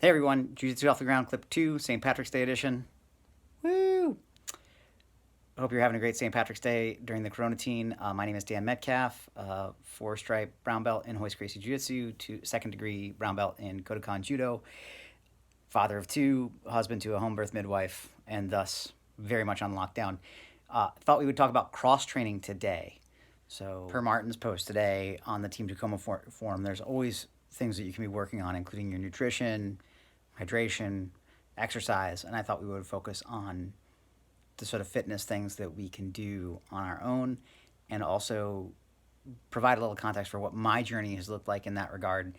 Hey everyone, Jiu Jitsu Off the Ground Clip 2, St. Patrick's Day edition. Woo! I hope you're having a great St. Patrick's Day during the Corona-tine. My name is Dan Metcalf, 4-stripe brown belt in Hoist Gracie Jiu Jitsu, second degree brown belt in Kodokan Judo, father of two, husband to a home birth midwife, and thus very much on lockdown. Thought we would talk about cross training today. So, per Martin's post today on the Team Tacoma forum, there's always things that you can be working on, including your nutrition, hydration, exercise, and I thought we would focus on the sort of fitness things that we can do on our own and also provide a little context for what my journey has looked like in that regard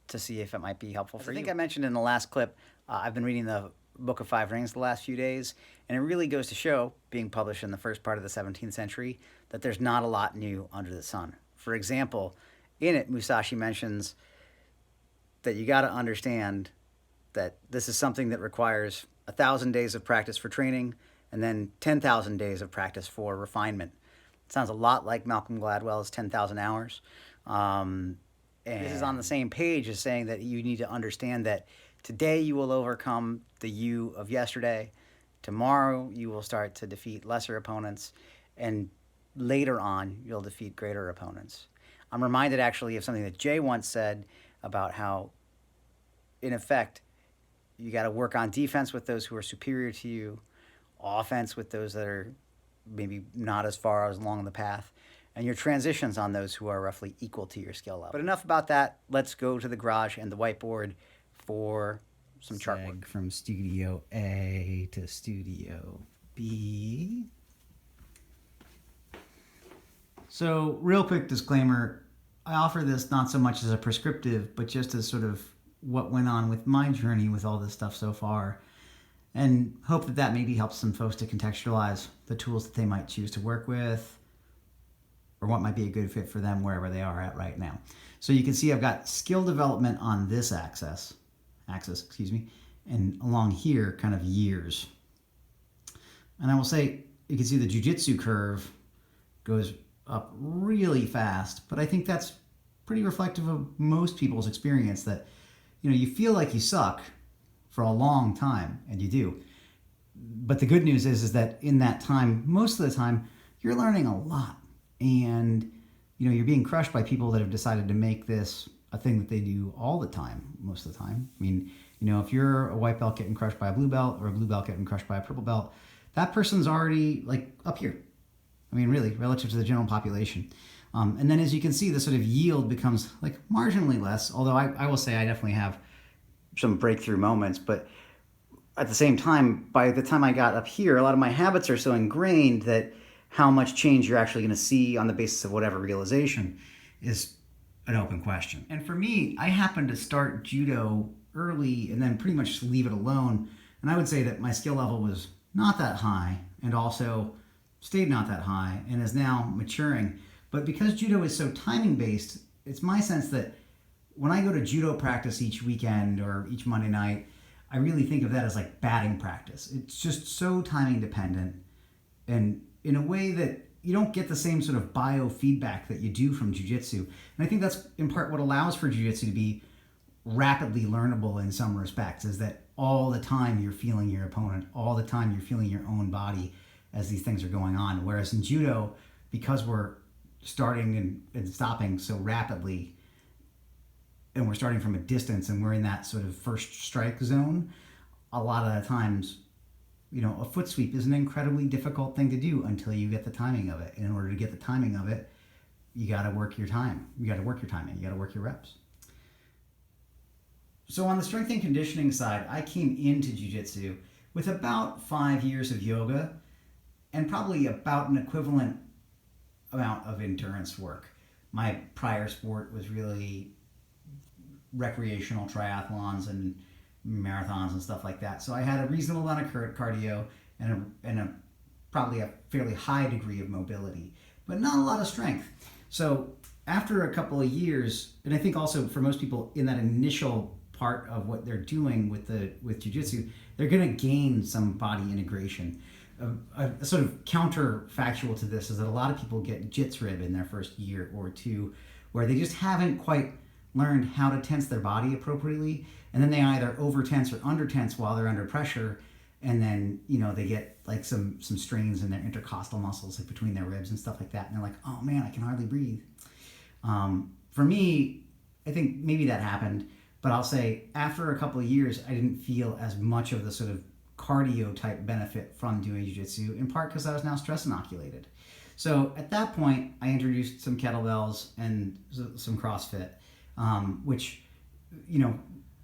to see if it might be helpful for you. I think I mentioned in the last clip, I've been reading the Book of Five Rings the last few days, and it really goes to show, being published in the first part of the 17th century, that there's not a lot new under the sun. For example, in it, Musashi mentions that you got to understand that this is something that requires 1,000 days of practice for training and then 10,000 days of practice for refinement. It sounds a lot like Malcolm Gladwell's 10,000 hours. And this is on the same page as saying that you need to understand that today you will overcome the you of yesterday. Tomorrow you will start to defeat lesser opponents. And later on, you'll defeat greater opponents. I'm reminded actually of something that Jay once said about how, in effect, you got to work on defense with those who are superior to you, offense with those that are maybe not as far as along the path, and your transitions on those who are roughly equal to your skill level. But enough about that. Let's go to the garage and the whiteboard for some chart work. From Studio A to Studio B. So, real quick disclaimer, I offer this not so much as a prescriptive, but just as sort of what went on with my journey with all this stuff so far, and hope that that maybe helps some folks to contextualize the tools that they might choose to work with, or what might be a good fit for them wherever they are at right now. So you can see I've got skill development on this axis, and along here, kind of years. And I will say, you can see the jiu-jitsu curve goes up really fast, but I think that's pretty reflective of most people's experience that, you feel like you suck for a long time, and you do. But the good news is that in that time, most of the time, you're learning a lot. And, you're being crushed by people that have decided to make this a thing that they do all the time, most of the time. I mean, if you're a white belt getting crushed by a blue belt or a blue belt getting crushed by a purple belt, that person's already like up here. I mean, really, relative to the general population. And then as you can see, the sort of yield becomes like marginally less, although I will say I definitely have some breakthrough moments. But at the same time, by the time I got up here, a lot of my habits are so ingrained that how much change you're actually going to see on the basis of whatever realization is an open question. And for me, I happened to start judo early and then pretty much leave it alone. And I would say that my skill level was not that high and also stayed not that high and is now maturing. But because judo is so timing based, it's my sense that when I go to judo practice each weekend or each Monday night, I really think of that as like batting practice. It's just so timing dependent, and in a way that you don't get the same sort of biofeedback that you do from jiu-jitsu. And I think that's in part what allows for jiu-jitsu to be rapidly learnable in some respects, is that all the time you're feeling your opponent, all the time you're feeling your own body as these things are going on. Whereas in judo, because we're starting and stopping so rapidly, and we're starting from a distance and we're in that sort of first strike zone, a lot of the times, a foot sweep is an incredibly difficult thing to do until you get the timing of it. And in order to get the timing of it, you got to work your time. You got to work your timing. You got to work your reps. So on the strength and conditioning side, I came into jiu-jitsu with about 5 years of yoga and probably about an equivalent amount of endurance work. My prior sport was really recreational triathlons and marathons and stuff like that. So I had a reasonable amount of cardio and probably a fairly high degree of mobility, but not a lot of strength. So after a couple of years, and I think also for most people in that initial part of what they're doing with jiu-jitsu, they're going to gain some body integration. A sort of counterfactual to this is that a lot of people get jits rib in their first year or two, where they just haven't quite learned how to tense their body appropriately. and then they either over tense or under tense while they're under pressure, and then they get like some strains in their intercostal muscles, like between their ribs and stuff like that, and they're like, oh man, I can hardly breathe. For me, I think maybe that happened, but I'll say after a couple of years, I didn't feel as much of the sort of cardio type benefit from doing jiu-jitsu, in part because I was now stress inoculated. So at that point, I introduced some kettlebells and some CrossFit, which,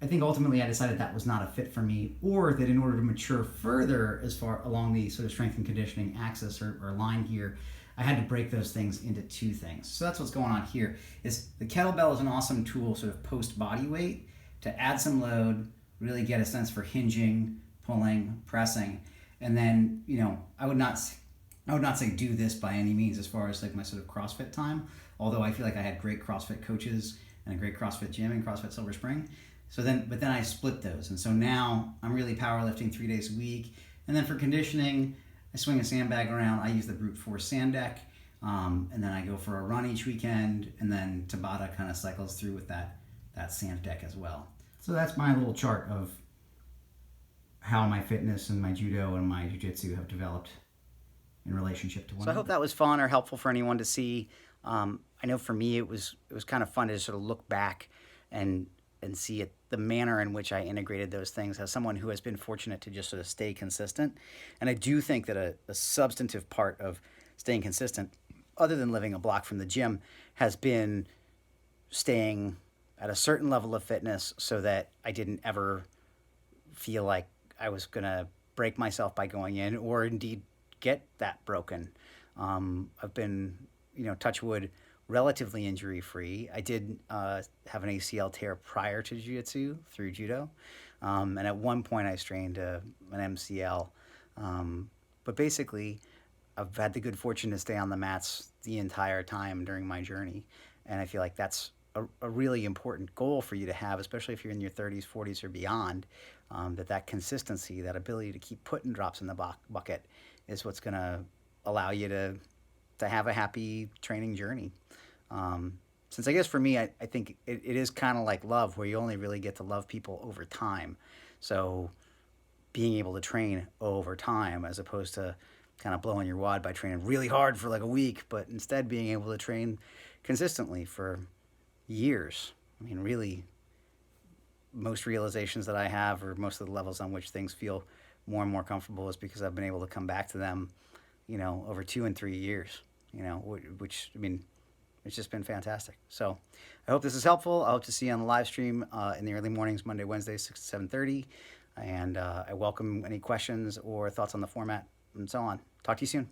I think ultimately I decided that was not a fit for me, or that in order to mature further as far along the sort of strength and conditioning axis or line here, I had to break those things into two things. So that's what's going on here. Is the kettlebell is an awesome tool, sort of post body weight, to add some load, really get a sense for hinging, pulling, pressing, and then I would not say do this by any means as far as like my sort of CrossFit time. Although I feel like I had great CrossFit coaches and a great CrossFit gym in CrossFit Silver Spring. But then I split those, and so now I'm really powerlifting 3 days a week. And then for conditioning, I swing a sandbag around. I use the brute force sand deck, and then I go for a run each weekend. And then Tabata kind of cycles through with that sand deck as well. So that's my little chart of how my fitness and my judo and my jiu-jitsu have developed in relationship to one So I another. hope that was fun or helpful for anyone to see. I know for me, it was kind of fun to sort of look back and see it, the manner in which I integrated those things as someone who has been fortunate to just sort of stay consistent. And I do think that a substantive part of staying consistent, other than living a block from the gym, has been staying at a certain level of fitness so that I didn't ever feel like I was going to break myself by going in, or indeed get that broken. I've been, touch wood, relatively injury free. I did have an ACL tear prior to jiu-jitsu through judo. And at one point I strained an MCL. But basically, I've had the good fortune to stay on the mats the entire time during my journey. And I feel like that's a really important goal for you to have, especially if you're in your 30s, 40s, or beyond. That consistency, that ability to keep putting drops in the bucket is what's going to allow you to have a happy training journey. Since I guess for me, I think it is kind of like love, where you only really get to love people over time. So being able to train over time, as opposed to kind of blowing your wad by training really hard for like a week, but instead being able to train consistently for years. I mean, really, most realizations that I have, or most of the levels on which things feel more and more comfortable, is because I've been able to come back to them, over 2 and 3 years, which, I mean, it's just been fantastic. So I hope this is helpful. I hope to see you on the live stream in the early mornings, Monday, Wednesday, 6 to 7:30. And I welcome any questions or thoughts on the format and so on. Talk to you soon.